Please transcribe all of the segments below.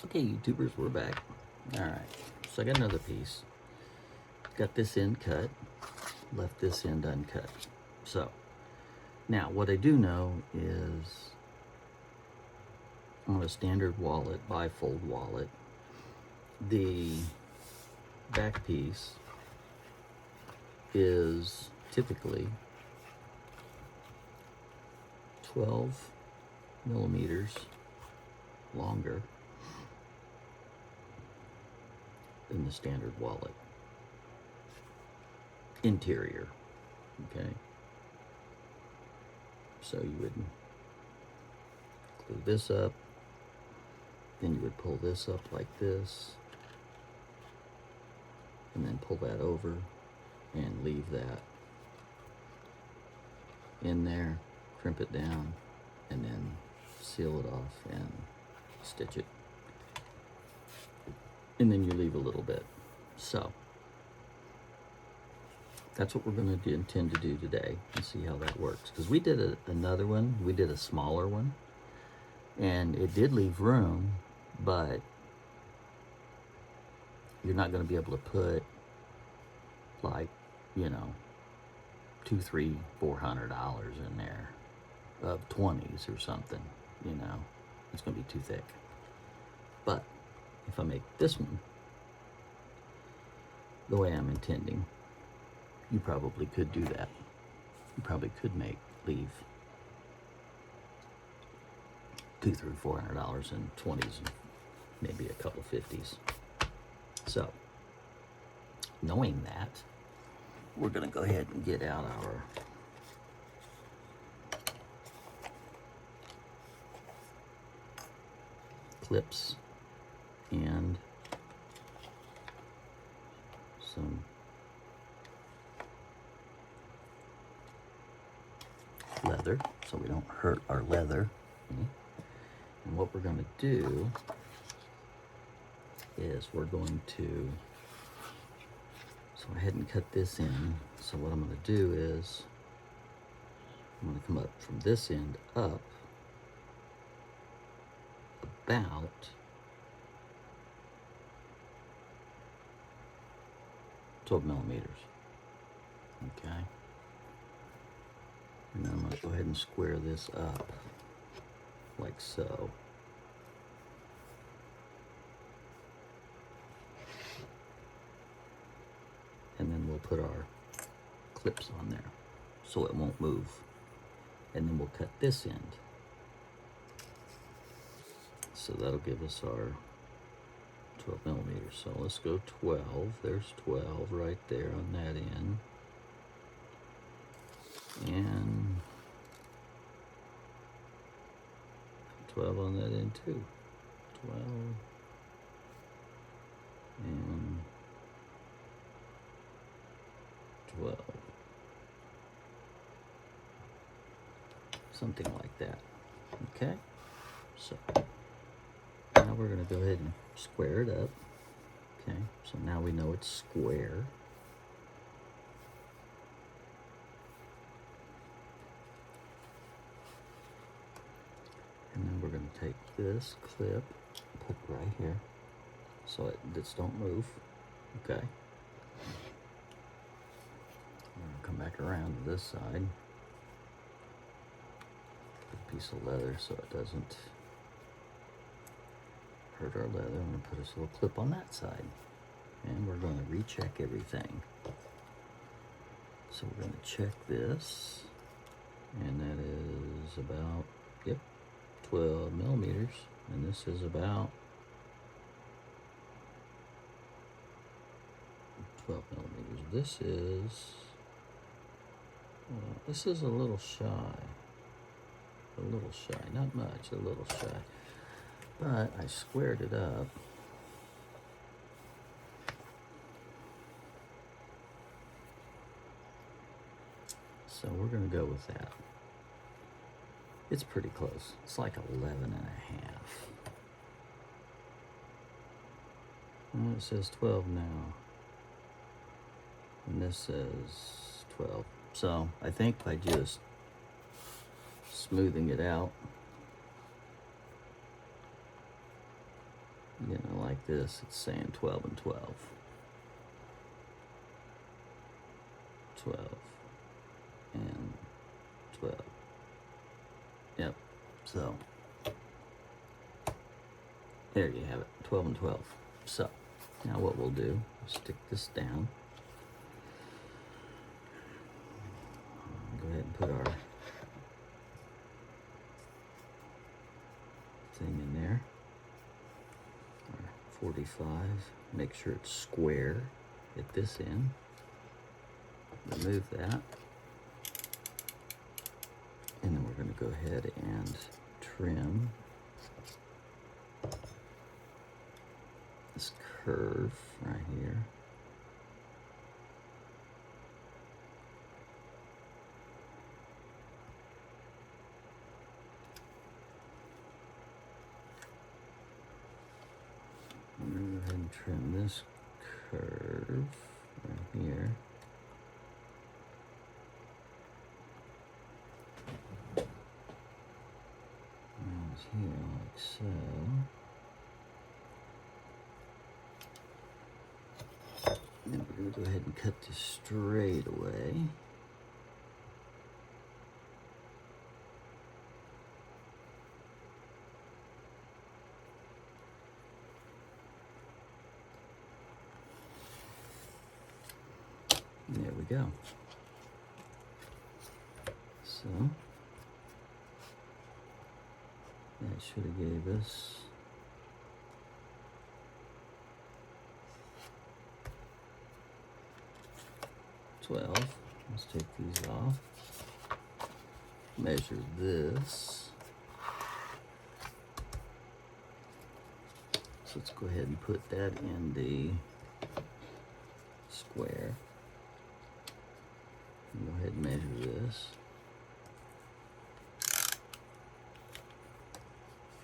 Okay, YouTubers, we're back. All right, so I got another piece. Got this end cut, left this end uncut. So now what I do know is on a standard wallet, bifold wallet, the back piece is typically 12 millimeters longer than the standard wallet. Interior, okay? So you would glue this up, then you would pull this up like this, and then pull that over and leave that in there, crimp it down, and then seal it off and stitch it. And then you leave a little bit. So that's what we're going to intend to do today and see how that works. Because we did another one, we did a smaller one, and it did leave room, but you're not going to be able to put like, you know, $200, $300, $400 in there of 20s or something, you know. It's going to be too thick. But if I make this one the way I'm intending, you probably could do that. You probably could leave $200, $300, $400 in 20s and maybe a couple 50s. So, knowing that, we're going to go ahead and get out our clips and some leather so we don't hurt our leather. And what we're going to do is we're going to, so I hadn't cut this in, so what I'm going to do is I'm going to come up from this end up about 12 millimeters. Okay. And then I'm going to go ahead and square this up like so. And then we'll put our clips on there so it won't move. And then we'll cut this end. So that'll give us our 12 millimeters. So let's go 12. There's 12 right there on that end. And 12 on that end too. 12 and 12. Something like that. Okay? So now we're going to go ahead and square it up. Okay? So now we know it's square. And then we're going to take this clip, put it right here, so it just don't move. Okay. I'm going to come back around to this side. Put a piece of leather so it doesn't hurt our leather. I'm going to put this little clip on that side. And we're going to recheck everything. So we're going to check this. And that is about, yep, 12 millimeters. And this is about 12 millimeters. This is a little shy. A little shy, not much, a little shy. But I squared it up. So we're going to go with that. It's pretty close. It's like 11 and a half. And it says 12 now. And this says 12. So I think by just smoothing it out, You know, like this, it's saying 12 and 12. 12 and 12. Yep, so there you have it, 12 and 12. So now what we'll do, stick this down. Go ahead and put our thing in there. Our 45. Make sure it's square at this end. Remove that. And then we're going to go ahead and trim this curve right here. I'm going to go ahead and trim this curve right here. Here, like so. And then we're going to go ahead and cut this straight away. And there we go. So that should have gave us 12. Let's take these off. Measure this. So let's go ahead and put that in the square. And go ahead and measure this.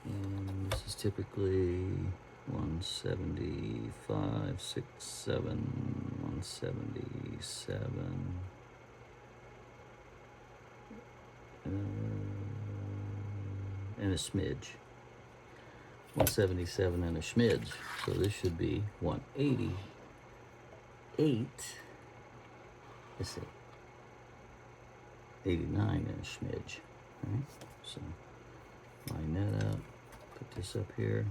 And this is typically 175, 6, 7, 177. And a smidge. 177 and a smidge. So this should be 188. Let's see. 89 and a smidge. Right? So line that up. Put this up here.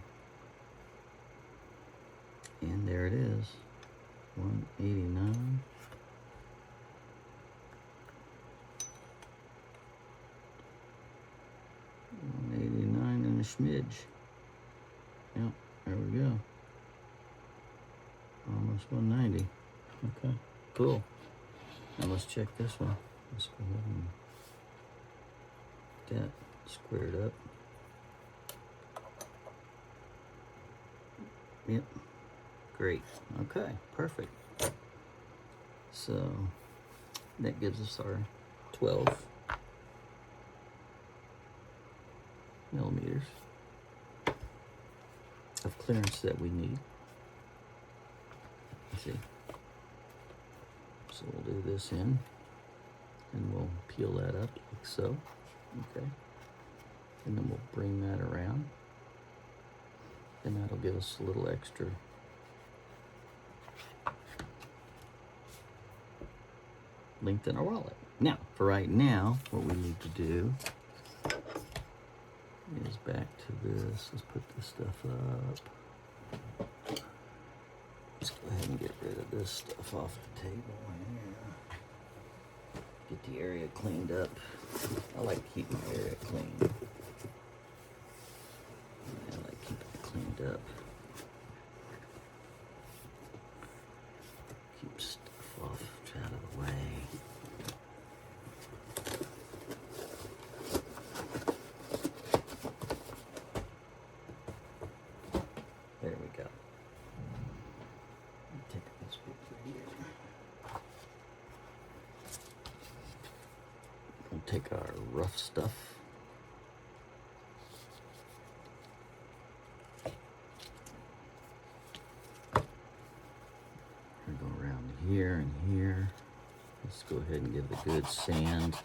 And there it is. 189. And a smidge. Yep, there we go. Almost 190. Okay, cool. Now let's check this one. Let's go ahead and get that squared up. Yep, great. Okay, perfect. So that gives us our 12 millimeters of clearance that we need. Let's see. So we'll do this in, and we'll peel that up like so. Okay. And then we'll bring that around, and that'll give us a little extra length in our wallet. Now, for right now, what we need to do is back to this. Let's put this stuff up. Let's go ahead and get rid of this stuff off the table here. Get the area cleaned up. I like to keep my area clean. I like keeping it cleaned up. Keep stuff off, out of the way. There we go. Take this picture here. We'll take our rough stuff. We'll go around here and here. Let's go ahead and give it a good sand.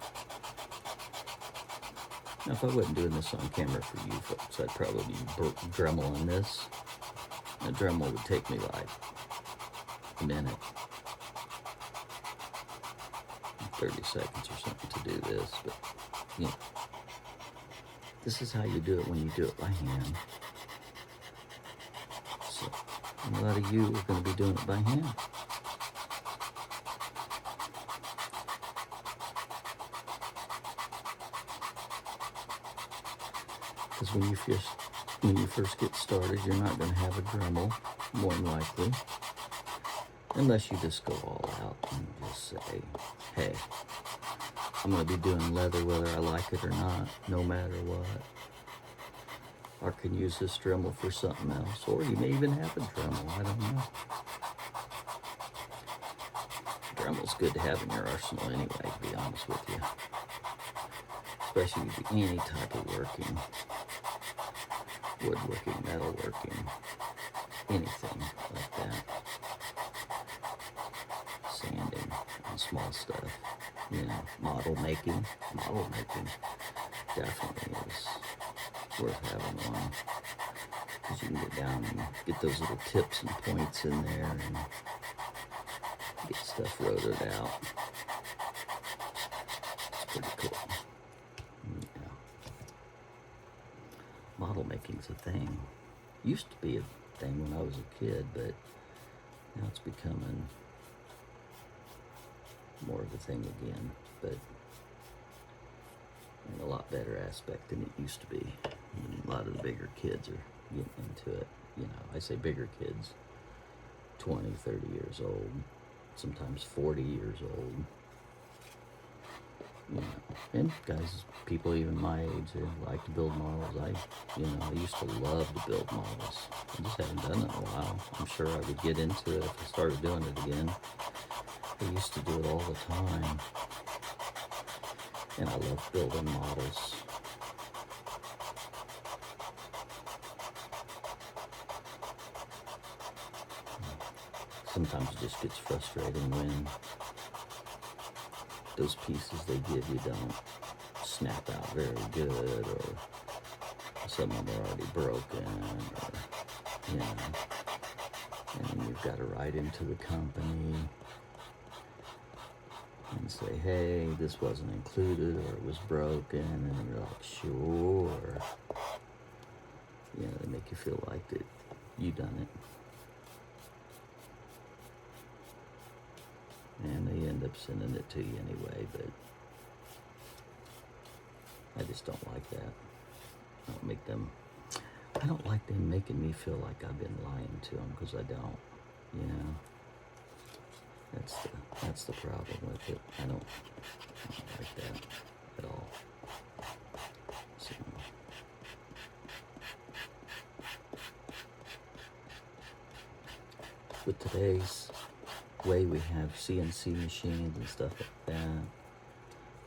Now, if I wasn't doing this on camera for you folks, I'd probably be gremmeling this. A Dremel would take me like a minute, 30 seconds or something to do this, but you know, this is how you do it when you do it by hand. So a lot of you are going to be doing it by hand. Because when you first get started, you're not going to have a Dremel, more than likely, unless you just go all out and just say, hey, I'm going to be doing leather whether I like it or not, no matter what. Or can use this Dremel for something else, or you may even have a Dremel, I don't know. Dremel's good to have in your arsenal anyway, to be honest with you. Especially if you do any type of working, woodworking, metalworking, anything like that. Sanding and small stuff, you know, model making definitely is worth having one, because you can get down and get those little tips and points in there and get stuff rotored out. It's pretty cool. Yeah. Model making's a thing. Used to be a thing when I was a kid, but now it's becoming more of a thing again, but in a lot better aspect than it used to be. And a lot of the bigger kids are getting into it. You know, I say bigger kids, 20, 30 years old, sometimes 40 years old. You know, and guys, people even my age, they like to build models. I used to love to build models. I just haven't done it in a while. I'm sure I would get into it if I started doing it again. I used to do it all the time, and I love building models. Sometimes it just gets frustrating when those pieces they give you don't snap out very good, or some of them are already broken, or, you know, and then you've got to write into the company and say, hey, this wasn't included, or it was broken, and then you're like, sure. You know, they make you feel like that you done it. And they end up sending it to you anyway, but I just don't like that. I don't like them making me feel like I've been lying to them, because I don't, you know. That's the problem with it. I don't like that at all. So, with today's way we have CNC machines and stuff like that,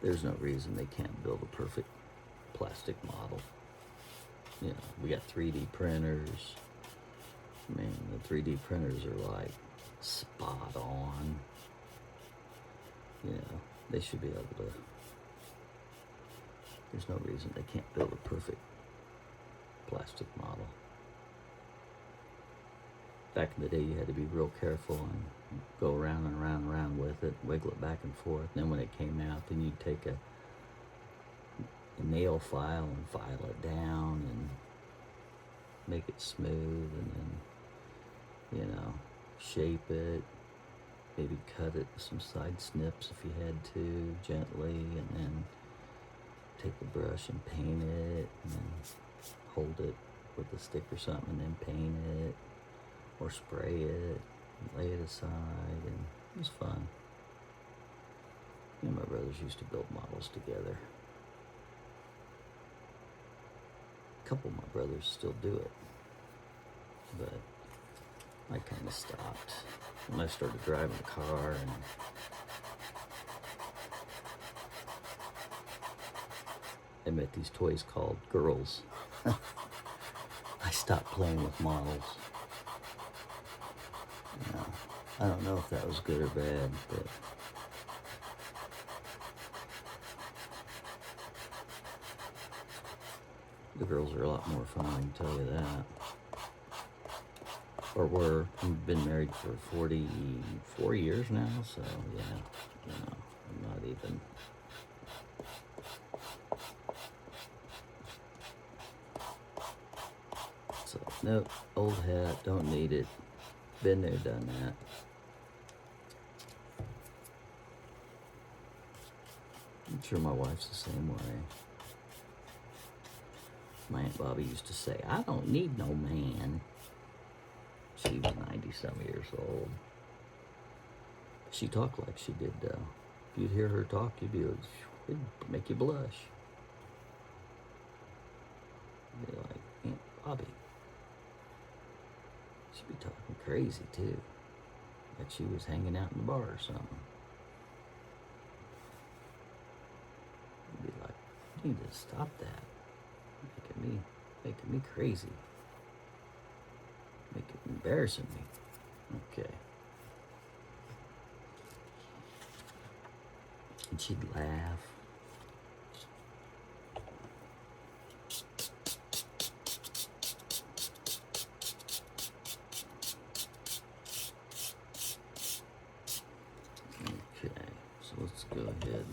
there's no reason they can't build a perfect plastic model. You know, we got 3D printers. I mean, the 3D printers are like spot on. You know, they should be able to, there's no reason they can't build a perfect plastic model. Back in the day, you had to be real careful and go around and around and around with it, wiggle it back and forth. And then when it came out, then you'd take a nail file and file it down and make it smooth, and then, you know, shape it, maybe cut it with some side snips if you had to, gently, and then take the brush and paint it, and then hold it with a stick or something, and then paint it, or spray it, and lay it aside, and it was fun. Me and my brothers used to build models together. A couple of my brothers still do it, but I kind of stopped when I started driving a car, and I met these toys called girls. I stopped playing with models. You know, I don't know if that was good or bad, but the girls are a lot more fun, I can tell you that. or were. We've been married for 44 years now, so yeah, I'm not even. So, nope, old hat, don't need it. Been there, done that. I'm sure my wife's the same way. My Aunt Bobby used to say, I don't need no man. She was 90-some years old. She talked like she did, though. If you'd hear her talk, it'd make you blush. You'd be like, Aunt Bobby. She'd be talking crazy, too. Like she was hanging out in the bar or something. You'd be like, you need to stop that. Making me crazy. Embarrassing me. Okay. And she'd laugh. Okay, so let's go ahead and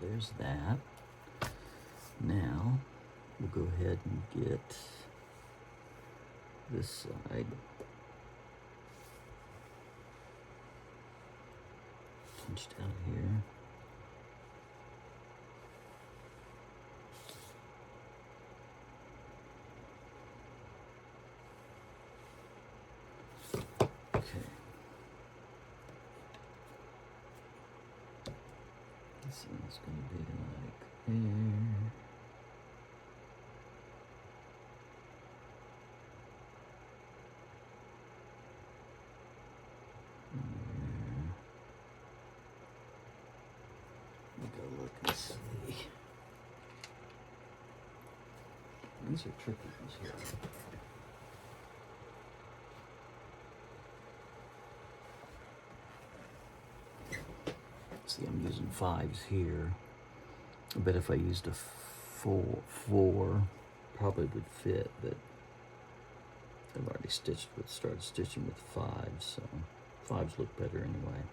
there's that. Now, we'll go ahead and get this side punched out here. Okay. This one's going to be like there. Go look and see. These are tricky ones here. See, I'm using 5s here. I bet if I used a four probably would fit, but I've already started stitching with 5s, so 5s look better anyway.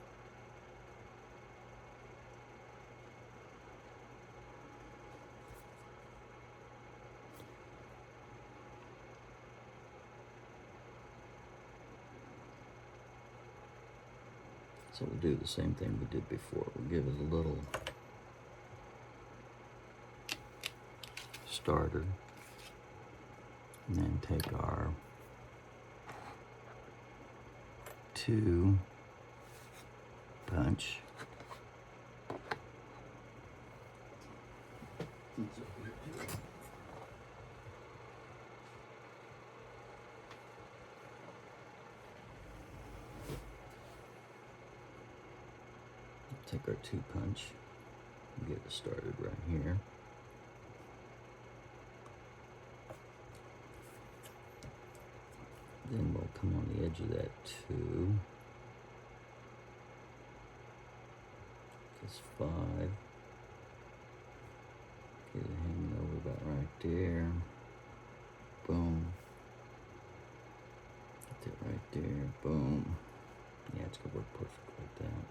So we'll do the same thing we did before. We'll give it a little starter, and then take our 2 punch. Take our 2 punch and get it started right here. Then we'll come on the edge of that 2. That's 5. Get it hanging over about right there. Boom. Get it right there. Boom. Yeah, it's gonna work perfect like that.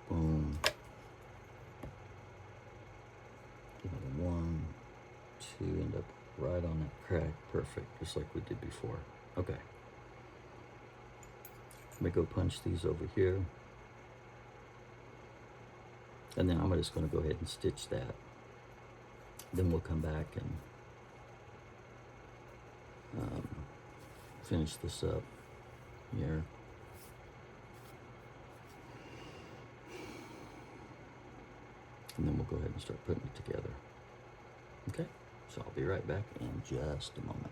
Boom. Give it a 1, 2, end up right on that crack. Perfect, just like we did before. Okay. Let me go punch these over here. And then I'm just going to go ahead and stitch that. Then we'll come back and finish this up here. and then we'll go ahead and start putting it together. Okay, so I'll be right back in just a moment.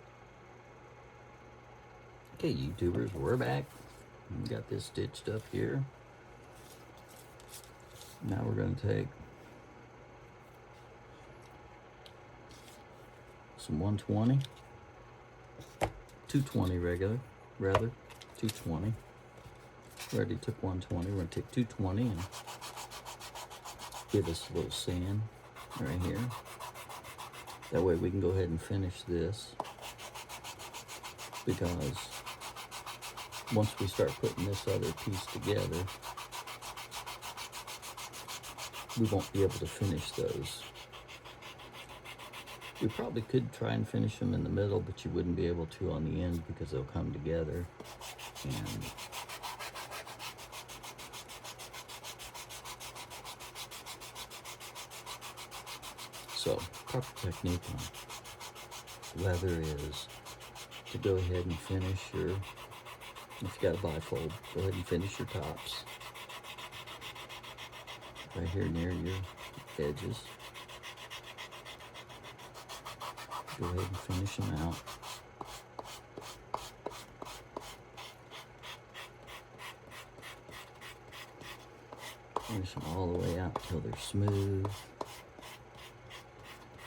Okay, YouTubers, we're back. We got this stitched up here. Now we're going to take some 120, 220 regular, rather, 220. We already took 120. We're going to take 220 and give us a little sand right here. That way we can go ahead and finish this, because once we start putting this other piece together, we won't be able to finish those. We probably could try and finish them in the middle, but you wouldn't be able to on the end because they'll come together. And so, proper technique on leather is to go ahead and finish your, if you got a bifold, go ahead and finish your tops right here near your edges. Go ahead and finish them out. Finish them all the way out until they're smooth.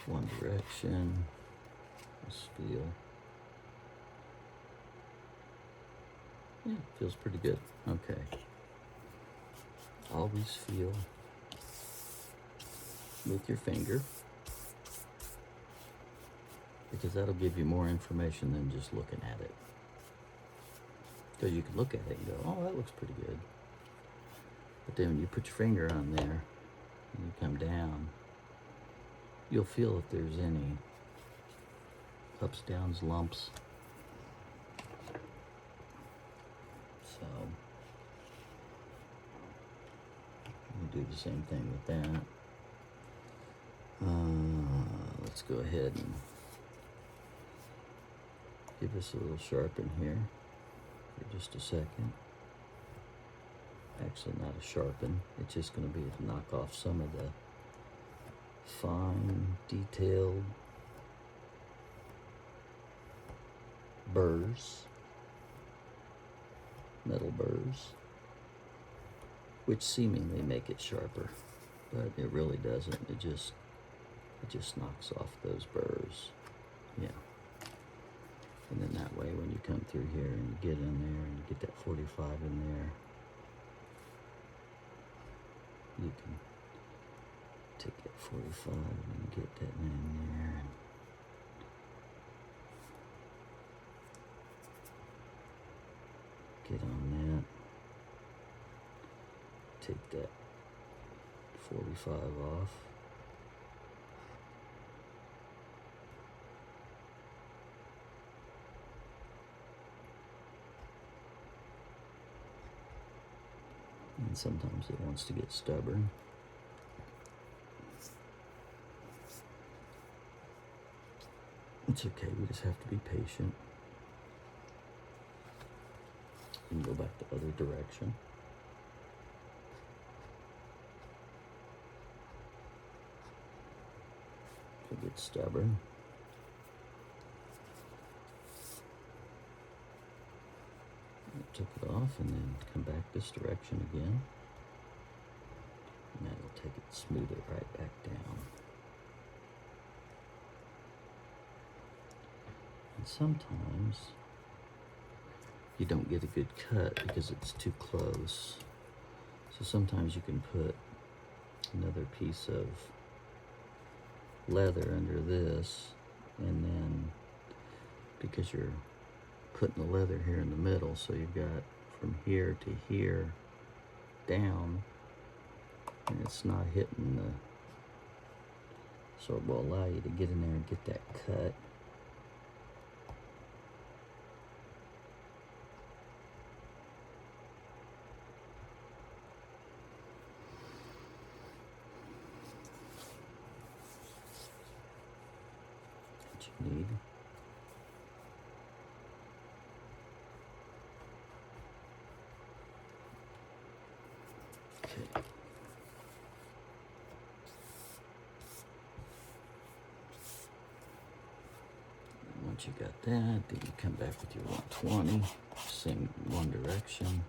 One direction. Just feel. Yeah, feels pretty good. Okay. Always feel with your finger, because that'll give you more information than just looking at it. Because you can look at it and go, oh, that looks pretty good. But then when you put your finger on there and you come down, you'll feel if there's any ups, downs, lumps. So we'll do the same thing with that. Let's go ahead and give us a little sharpen here for just a second. Actually, not a sharpen. It's just going to be to knock off some of the fine, detailed burrs, metal burrs, which seemingly make it sharper, but it really doesn't. It just knocks off those burrs. Yeah. And then that way, when you come through here and you get in there and you get that 45 in there, you can take that 45 and get that in there. And get on that. Take that 45 off. And sometimes it wants to get stubborn. It's okay, we just have to be patient. And go back the other direction. If it gets stubborn. Took it off and then come back this direction again, and that'll take it, smooth it right back down. And sometimes you don't get a good cut because it's too close, so sometimes you can put another piece of leather under this, and then because you're putting the leather here in the middle, so you've got from here to here down, and it's not hitting the, so it will allow you to get in there and get that cut. That you need. Alright, you got that. Then you come back with your 120. Same one direction.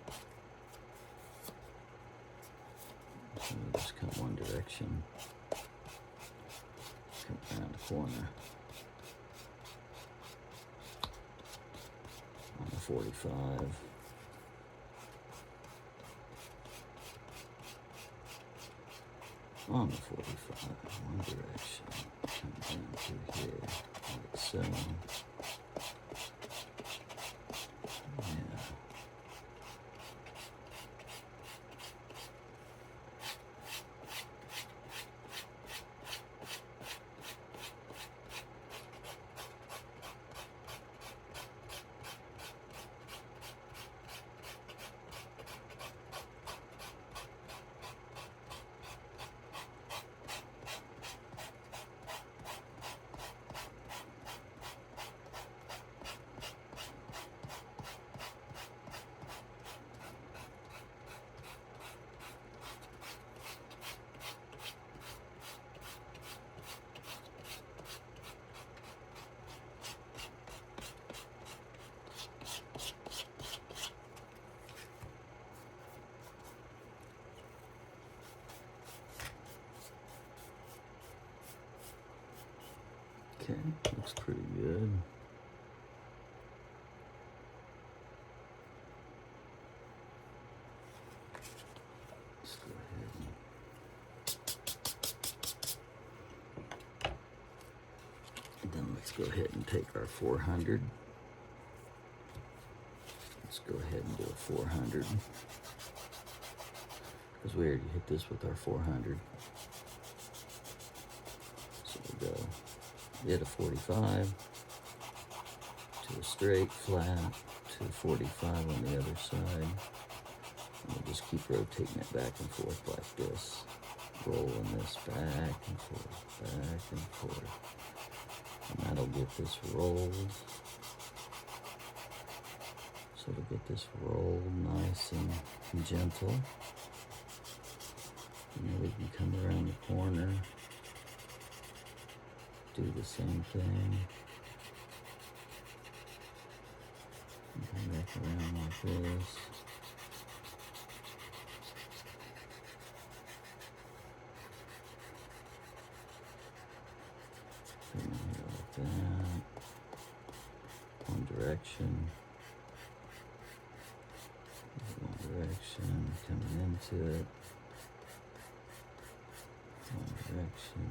So we just come one direction. Come around the corner. On the 45. On the 45, one direction, come down through here, like so. Yeah. Okay, looks pretty good. Let's go ahead and then let's go ahead and take our 400. Let's go ahead and do a 400 because we already hit this with our 400. So we'll go hit a 45 to a straight, flat, to a 45 on the other side. And we'll just keep rotating it back and forth like this. Rolling this back and forth, back and forth. And that'll get this rolled. So to get this rolled nice and gentle. And then we can come around the corner. Do the same thing. And come back around like this. Come in here like that. One direction. One direction. Coming into it. One direction.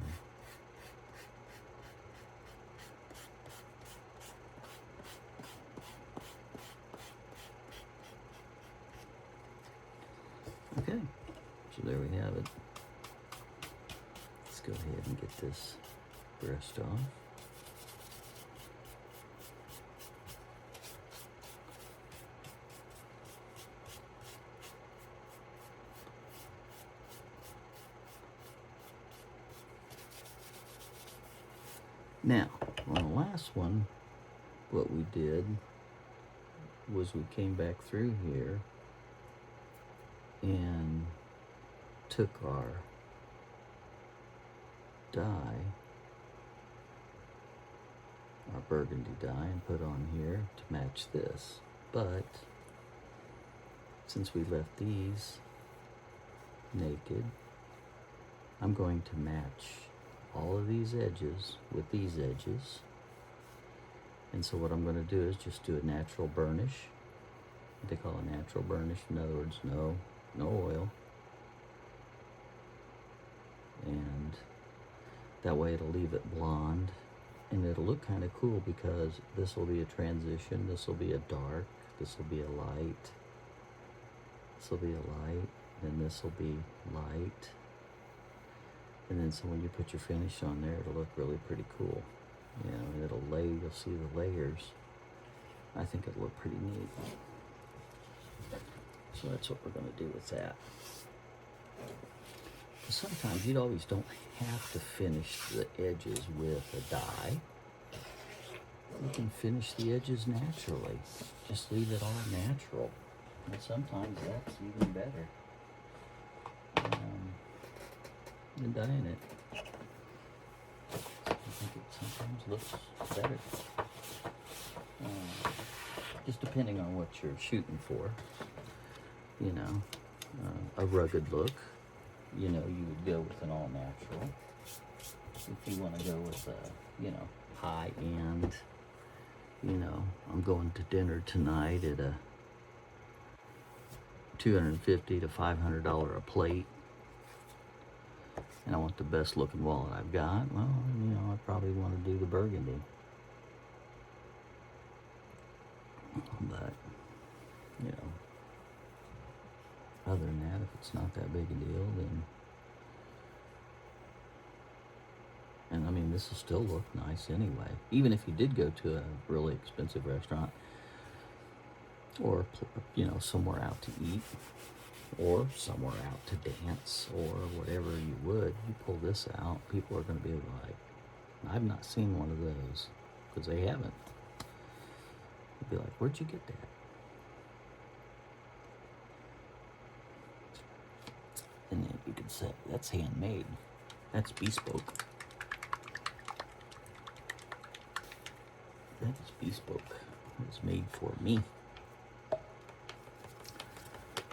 Okay, so there we have it. Let's go ahead and get this brushed off. Now, on the last one, what we did was we came back through here and took our dye, our burgundy dye, and put on here to match this. But since we left these naked, I'm going to match all of these edges with these edges. And so what I'm going to do is just do a natural burnish. What they call a natural burnish. In other words, no oil. And that way it'll leave it blonde. And it'll look kind of cool because this will be a transition. This will be a dark. This will be a light. This will be a light. Then this will be light. And then so when you put your finish on there, it'll look really pretty cool. You know, and it'll lay, you'll see the layers. I think it'll look pretty neat. So that's what we're going to do with that. Sometimes you always don't have to finish the edges with a dye. You can finish the edges naturally. Just leave it all natural. And sometimes that's even better than dyeing it. I think it sometimes looks better. just depending on what you're shooting for. You know, a rugged look. You know, you would go with an all natural. If you want to go with a, you know, high end, you know, I'm going to dinner tonight at a $250 to $500 a plate, and I want the best looking wallet I've got. Well, you know, I probably want to do the burgundy. But, you know, other than that, if it's not that big a deal, then, and I mean, this will still look nice anyway. Even if you did go to a really expensive restaurant, or, you know, somewhere out to eat, or somewhere out to dance, or whatever you would, you pull this out, people are going to be like, I've not seen one of those, because they haven't. They'd be like, where'd you get that? And then you could say, that's handmade. That's bespoke. That is bespoke. It's made for me.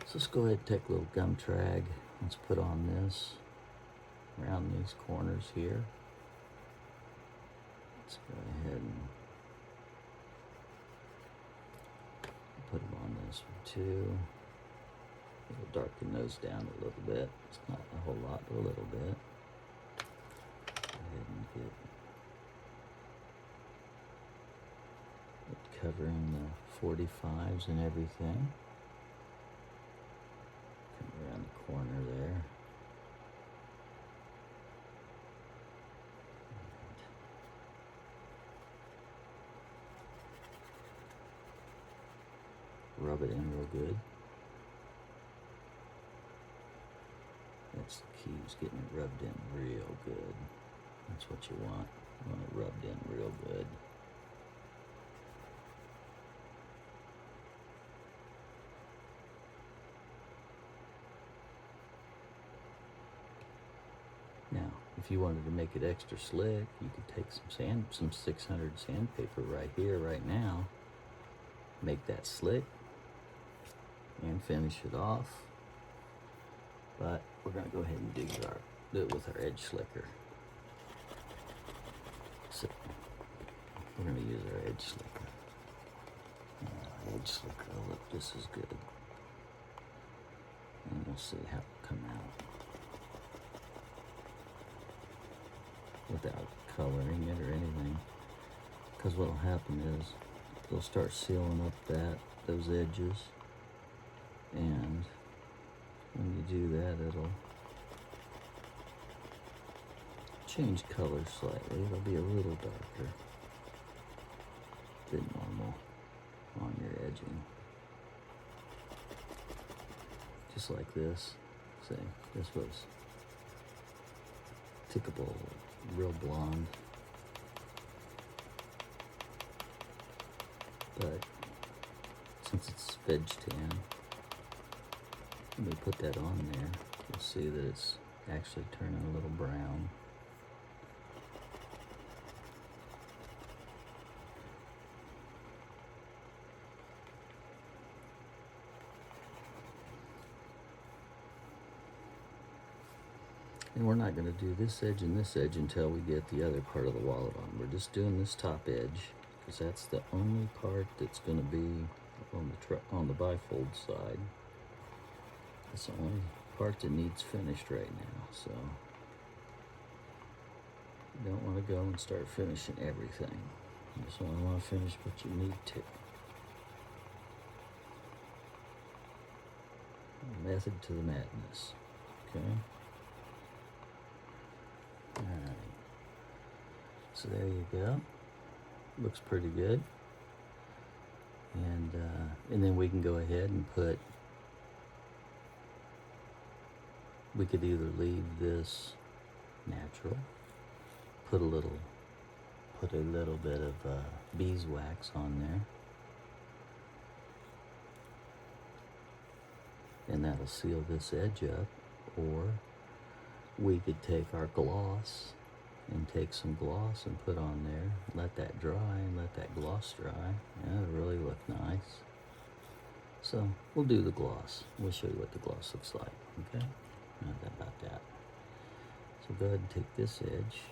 So let's go ahead and take a little gum trag. Let's put on this around these corners here. Let's go ahead and put them on this one too. We'll darken those down a little bit. It's not a whole lot, but a little bit. Go ahead and get it covering the 45s and everything. Come around the corner there. Rub it in real good. That's the key, is getting it rubbed in real good. That's what you want. You want it rubbed in real good. Now, if you wanted to make it extra slick, you could take some 600 sandpaper right here, right now. Make that slick and finish it off. But we're going to go ahead and do it with our edge slicker. So we're going to use our edge slicker. Edge slicker will look just as good. And we'll see how it come out without coloring it or anything. Because what will happen is they'll start sealing up those edges, and when you do that, it'll change color slightly. It'll be a little darker than normal on your edging. Just like this. See, this was typical, real blonde. But since it's veg tan, when we put that on there, you'll see that it's actually turning a little brown. And we're not going to do this edge and this edge until we get the other part of the wallet on. We're just doing this top edge, because that's the only part that's going to be on the bifold side. That's the only part that needs finished right now. So you don't want to go and start finishing everything. You just want to finish what you need to. Method to the madness. Okay. All right. So there you go. Looks pretty good. And then we can go ahead and we could either leave this natural, put a little bit of beeswax on there, and that'll seal this edge up, or we could take our gloss and take some gloss and put on there. Let that dry and let that gloss dry. Yeah, it'll really look nice. So we'll do the gloss. We'll show you what the gloss looks like, okay? Not about that. So go ahead and take this edge,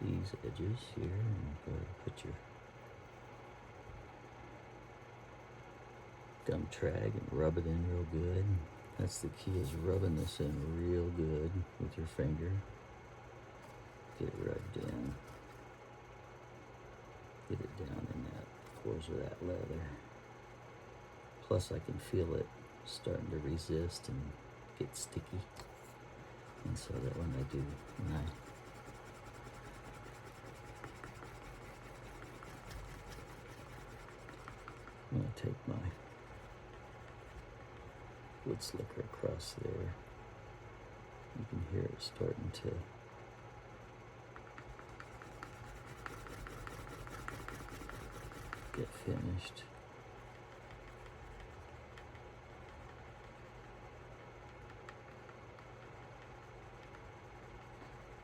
these edges here, and go ahead and put your gum trag and rub it in real good. That's the key, is rubbing this in real good with your finger. Get it rubbed in. Get it down in that pores of that leather. Plus I can feel it starting to resist and get sticky. And so that when I I'm going to take my wood slicker across there. You can hear it starting to get finished.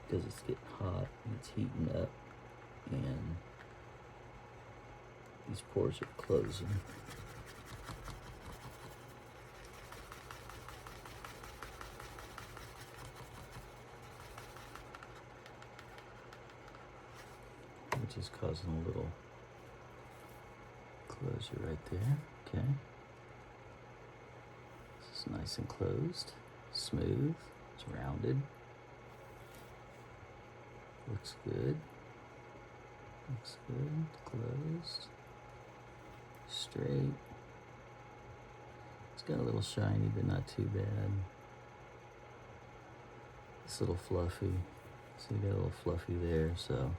Because it's getting hot and it's heating up and these pores are closing. Which is causing a little closure right there, okay? This is nice and closed, smooth, it's rounded. Looks good. Looks good. Closed. Straight. It's got a little shiny, but not too bad. It's a little fluffy. See, got a little fluffy there, so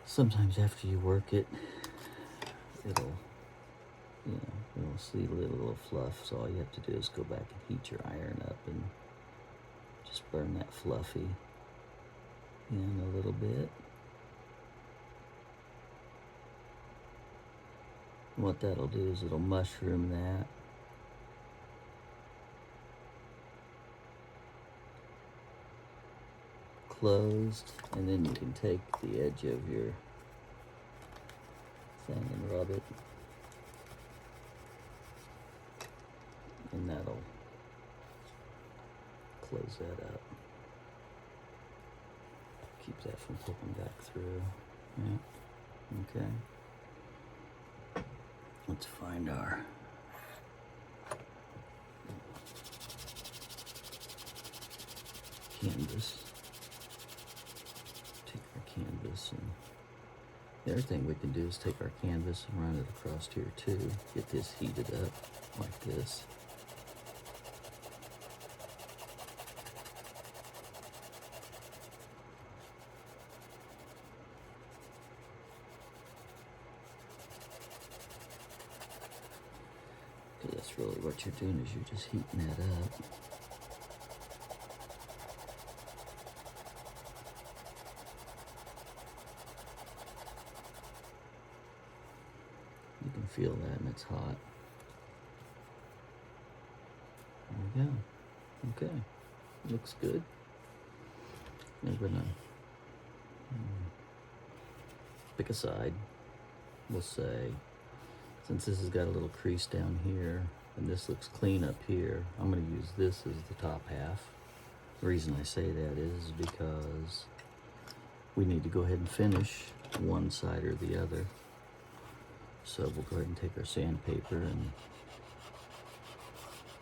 sometimes after you work it, it'll, you'll see a little fluff, so all you have to do is go back and heat your iron up and just burn that fluffy in a little bit. And what that'll do is it'll mushroom that. Closed, and then you can take the edge of your thing and rub it, and that'll close that up. Keep that from poking back through. Yeah. Okay. Let's find our canvas. Take our canvas, and the other thing we can do is take our canvas and run it across here too. Get this heated up like this. That's really what you're doing, is you're just heating that up. You can feel that, and it's hot. There we go. Okay, looks good. I'm gonna pick a side. We'll say, since this has got a little crease down here and this looks clean up here, I'm going to use this as the top half. The reason I say that is because we need to go ahead and finish one side or the other. So we'll go ahead and take our sandpaper and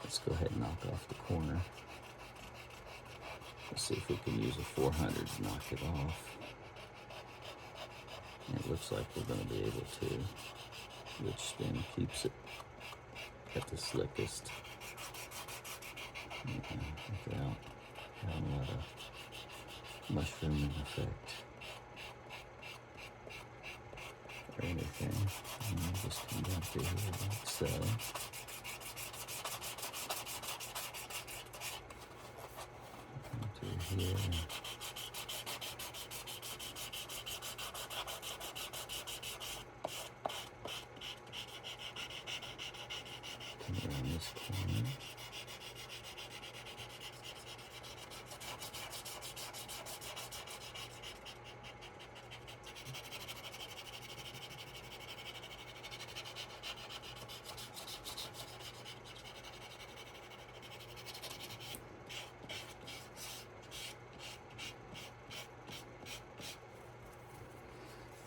let's go ahead and knock off the corner. Let's see if we can use a 400 to knock it off. And it looks like we're going to be able to, which then keeps it at the slickest without having a lot of mushrooming effect or anything. And I'll just come down through here like so. Come through here. Around this corner.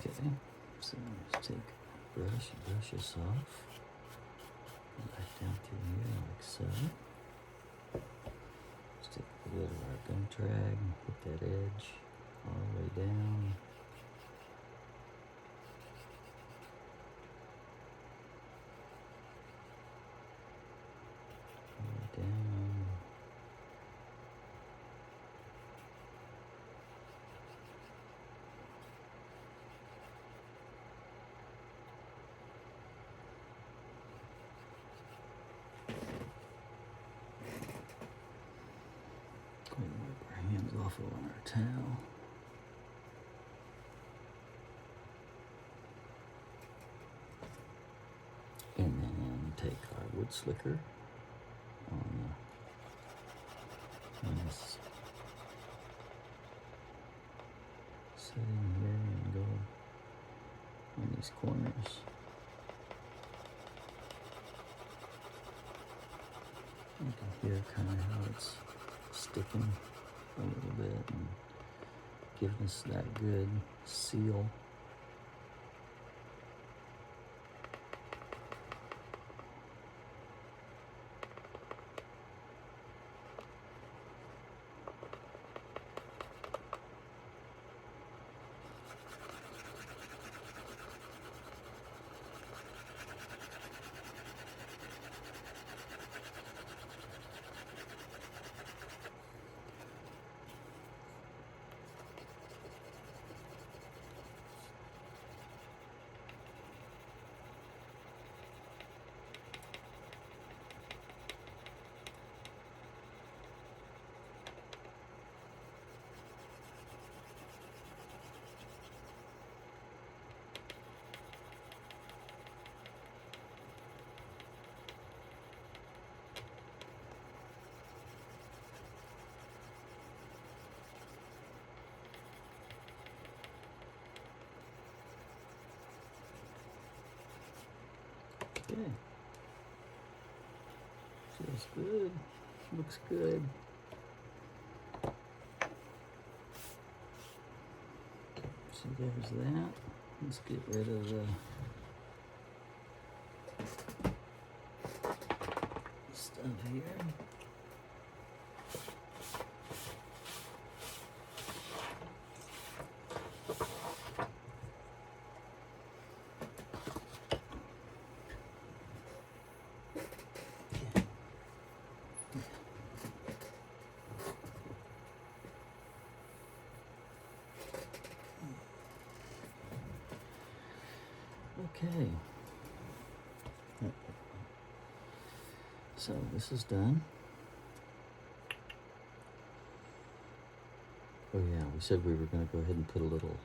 Okay, so let's take a brush and brush this off. Back down through here like so. Let's take a bit of our gum drag and hit that edge all the way down. All the way down. Go ahead and wipe our hands off on our towel. And then take our wood slicker on this setting here and go on these corners. You can hear kind of how it's sticking a little bit and giving us that good seal. Okay. Feels good. Looks good. So there's that. Let's get rid of the stuff here. Okay, so this is done. Oh yeah, we said we were going to go ahead and put a little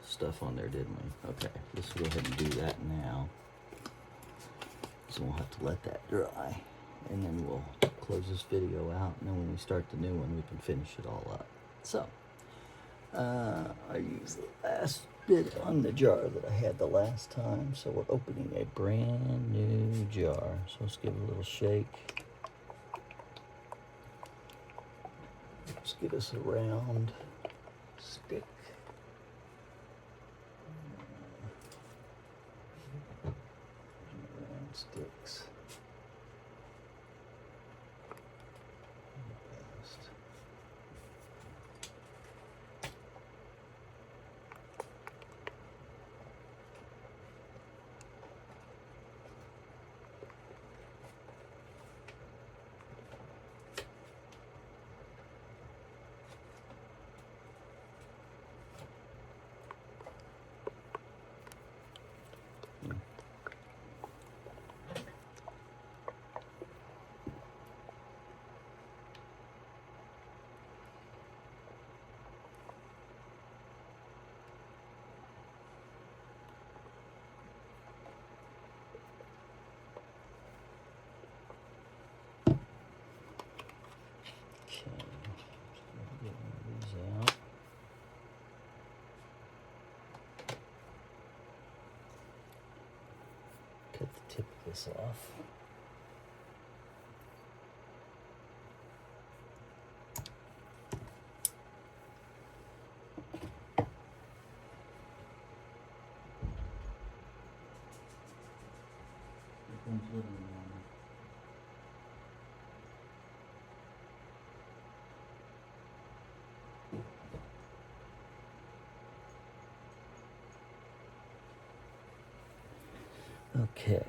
stuff on there, didn't we? Okay, let's go ahead and do that now. So we'll have to let that dry, and then we'll close this video out, and then when we start the new one, we can finish it all up. So, I used the last bit on the jar that I had the last time, so we're opening a brand new jar. So let's give it a little shake. Let's get us a round stick. Round sticks. Cut the tip of this off. Okay.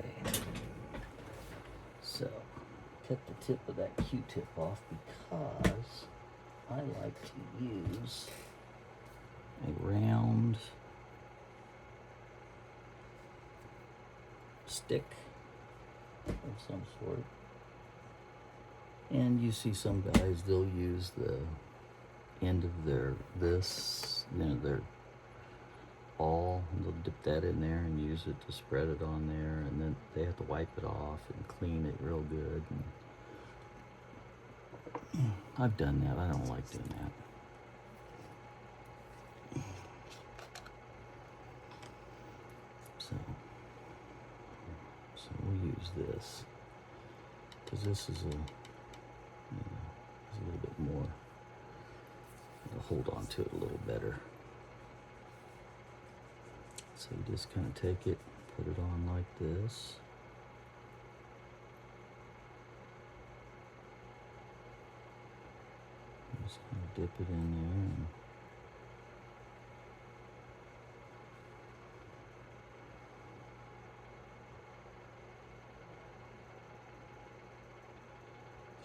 So, cut the tip of that Q-tip off because I like to use a round stick of some sort. And you see some guys, they'll use the end of their their awl, and they'll dip that in there and use it to spread it on there, and then they have to wipe it off and clean it real good. And I've done that. I don't like doing that. So we'll use this because this is a little bit more. It'll hold on to it a little better. So you just kind of take it, put it on like this. Just kind of dip it in there and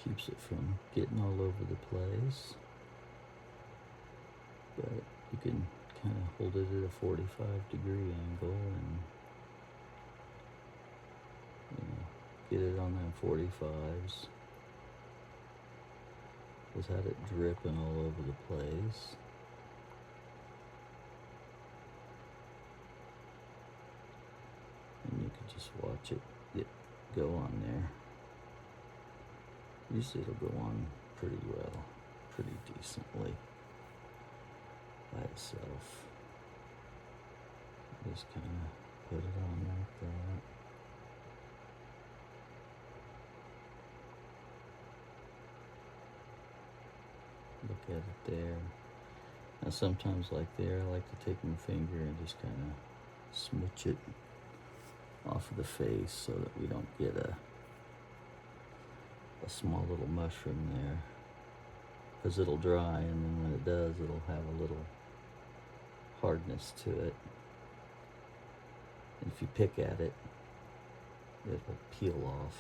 keeps it from getting all over the place. But you can kind of hold it at a 45-degree angle and get it on them 45s without it dripping all over the place. And you can just watch it go on there. Usually it'll go on pretty well, pretty decently by itself. Just kind of put it on like that. Look at it there. Now sometimes like there, I like to take my finger and just kind of smooch it off of the face so that we don't get a small little mushroom there, because it'll dry, and then when it does, it'll have a little hardness to it. And if you pick at it, it'll peel off.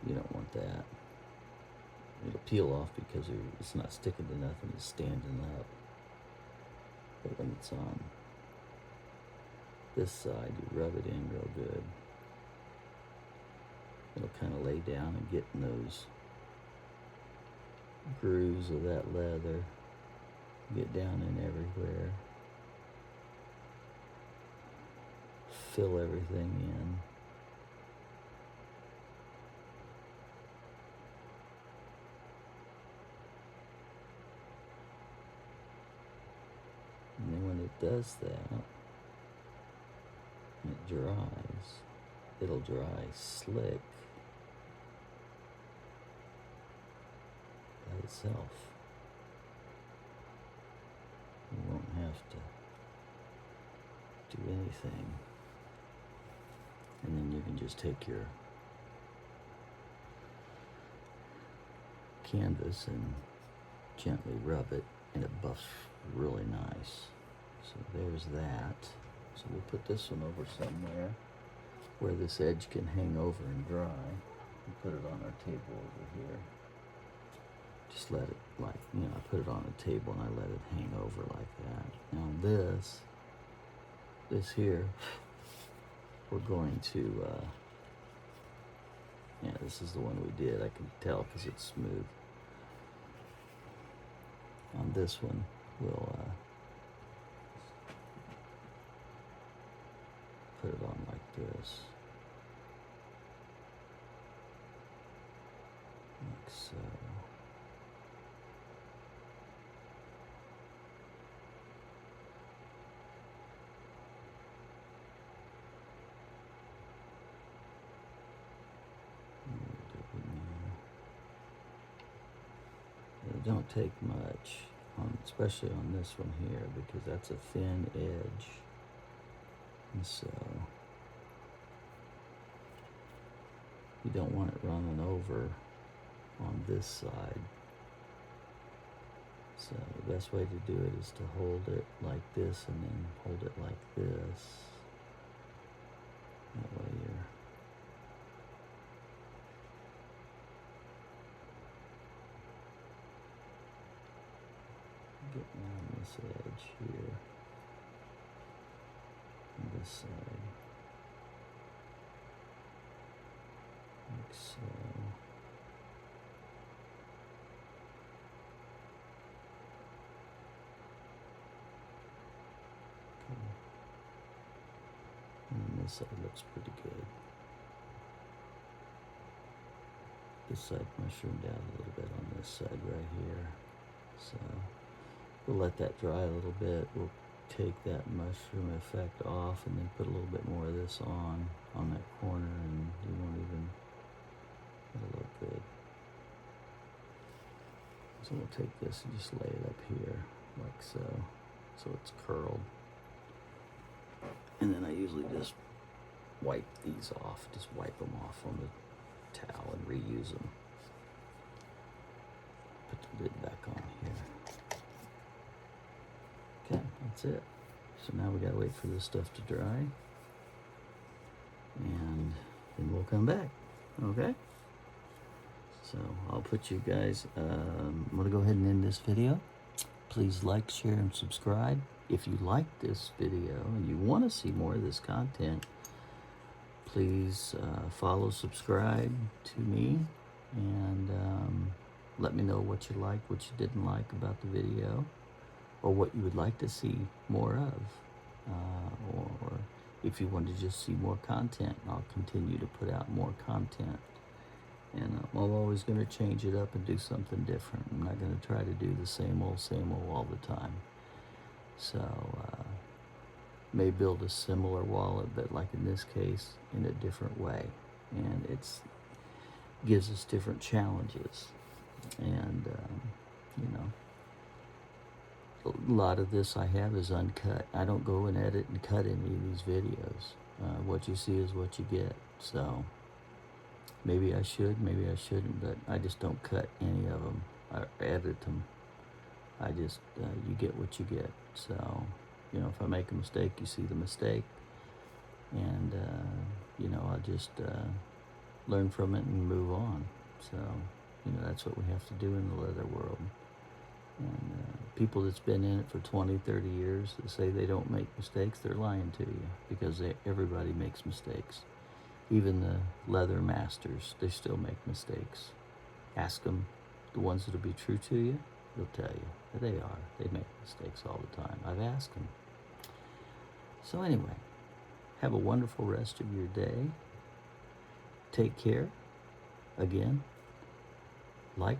You don't want that. It'll peel off because it's not sticking to nothing, it's standing up. But when it's on this side, you rub it in real good. It'll kind of lay down and get in those grooves of that leather, get down in everywhere, fill everything in. And then when it does that, and it dries, it'll dry slick by itself. You won't have to do anything. And then you can just take your canvas and gently rub it, and it buffs really nice. So there's that. So we'll put this one over somewhere where this edge can hang over and dry. And put it on our table over here. Just let it, I put it on a table and I let it hang over like that. Now this here, we're going to, this is the one we did. I can tell because it's smooth. On this one, we'll put it on like this. Like so. It don't take much, especially on this one here, because that's a thin edge. And so you don't want it running over on this side. So the best way to do it is to hold it like this and then hold it like this. That way you're getting on this edge here, on this side, like so. Okay. And this side looks pretty good. This side mushroomed out a little bit on this side right here. So we'll let that dry a little bit. We'll take that mushroom effect off and then put a little bit more of this on that corner, and you won't even, it'll look good. So we'll take this and just lay it up here like so, so it's curled. And then I usually just wipe these off, just wipe them off on the towel and reuse them. Put the lid back on here. Okay, that's it. So now we gotta wait for this stuff to dry, and then we'll come back, okay? So I'll put you guys, I'm gonna go ahead and end this video. Please like, share, and subscribe. If you like this video and you wanna see more of this content, please follow, subscribe to me, and let me know what you liked, what you didn't like about the video, or what you would like to see more of, or if you want to just see more content, I'll continue to put out more content. And I'm always going to change it up and do something different. I'm not going to try to do the same old all the time. So may build a similar wallet, but like in this case, in a different way. And it's gives us different challenges. And you know, a lot of this I have is uncut. I don't go and edit and cut any of these videos. What you see is what you get. So maybe I should, maybe I shouldn't, but I just don't cut any of them or edit them. I just, you get what you get. So, you know, if I make a mistake, you see the mistake. And, you know, I'll just learn from it and move on. So, you know, that's what we have to do in the leather world. And people that's been in it for 20, 30 years that say they don't make mistakes, they're lying to you, because everybody makes mistakes. Even the leather masters, they still make mistakes. Ask them, the ones that'll be true to you, they'll tell you that they are. They make mistakes all the time. I've asked them. So anyway, have a wonderful rest of your day. Take care. Again, like,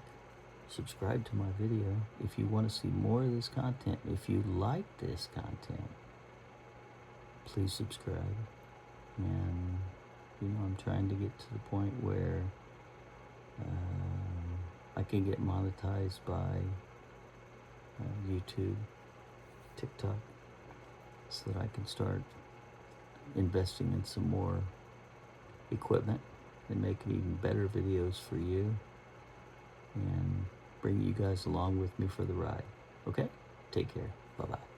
subscribe to my video if you want to see more of this content. If you like this content, please subscribe. And you know, I'm trying to get to the point where I can get monetized by YouTube, TikTok, so that I can start investing in some more equipment and making even better videos for you, and bring you guys along with me for the ride. Okay? Take care. Bye-bye.